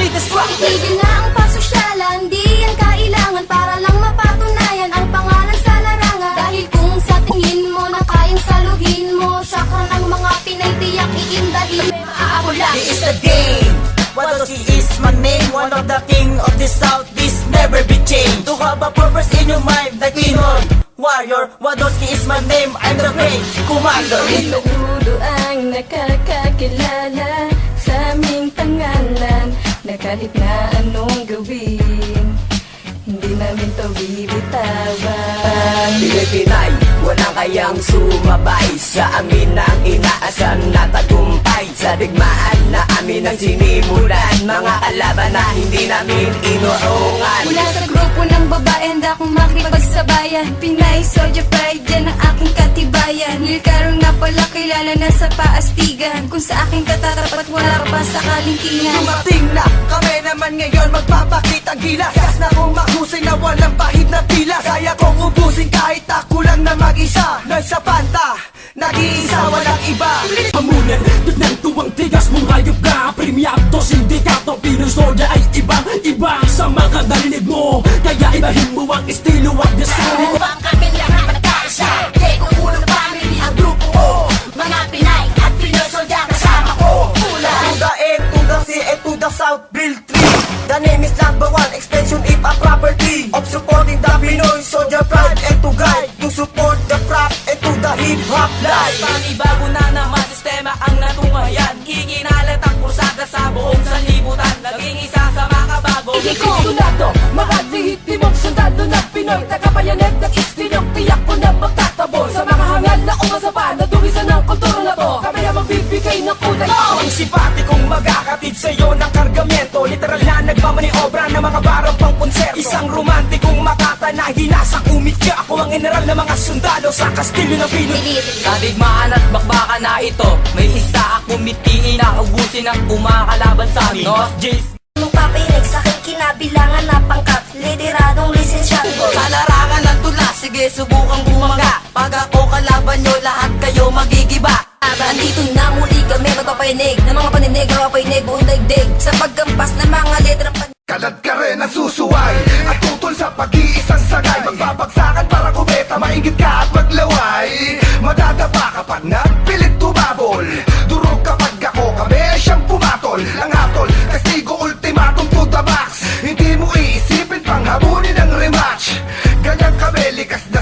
destruct. Itigil na ang pasosyalan, di yan kailangan para lang mapatunayan ang pangalan sa larangan. Dahil kung sa tingin mo na kayang saluhin mo, sakra ng mga Pinay tiyak iindahin. Ako lang. He is the game. What does he is my name? One of the king of the south. This never be changed. To have a purpose in your mind, the Pinoy warrior. What does he is my name? I'm the great commander. Saludo ang nakakakilala sa aming pangalan, na kahit na anong gawin, hindi namin to bibitawan. Pilipinay, walang kayang sumabay sa amin ang inaasan na tagumpay. Sa digmaan na amin ang sinimulan, mga kalaban na hindi namin inuungan. Mula sa grupo ng babae, handa akong makipagsabayan. Pinay, Soldier Pride, yan ang aking katibayan. Lilkarong na pala kilala na sa paastigan. Kung sa aking katatapat, wala pa sakaling tingan. Dumating na kami naman ngayon, magpapakitang gilas. Gas na kung mahusay na walang pahid na pilas. Kaya kong ubusin kahit ako lang na mag-isa. Nasa panta, nag-iisa, walang iba. Hamunan, tignan tuwang tigas mong hayop ka. Premiado, sindikato, Pinoy soldier ay ibang-iba sa mga narinig mo. Kaya ibahin mo ang estilo at design. Upang kami lahat magkaisa, di ko unang family ang grupo ko. Mga Pinay at Pinoy soldier kasama ko. Pula To the end, to the sea, and to the south, build tree. The name is number one, extension if a property of supporting the Pinoy soldier pride and to guide, to support the craft and to the hip-hop life. Panibago na naman sistema ang natungayan. Ikinalat ang kursada sa buong sanlibutan. Naging isa sa makabago. Ikikulado, mga lihitimong sundalo na Pinoy, tagapayanig ng istinong tiyak ko na magtatabor. Sa mga hangal na umasapa, naduwisan ng kultura na to, kami ang magbibigay ng kulay. Ang simpatikong magkakatid sa'yo ng kargamento, literal na nagmamaniobra ng mga barang pang konserto. Isang romantikong makata na hinasang umitya. Ako ang general ng mga sundalo sa kastilyo ng Pinoy. Sa digmaan at bakbakan na ito, may isa akong mitiin na ubusin ang kumakalaban sa amin. Nos Jays. Magpapayinig sa aking kinabilangan na pangkat, literadong lisensyado. Sa larangan ng tula, sige subukang bumangga. Pag ako kalaban nyo, lahat kayo magigiba. Andito na muli kami magpapayinig ng mga paninig, magpapayinig buong daigdig sa paggampas ng mga letrang Kalat ka rin ang susuway at tutol sa pag-iisang sagay. Magbabagsakan para kumeta, maingit ka at maglaway. Madadapa ka pag nagpilit tumabol. Durog kapag ako, kami siyang pumatol. Ang hatol, kastigo ultimatum to the max. Hindi mo iisipin pang hamunin ang rematch. Ganyan kami, likas na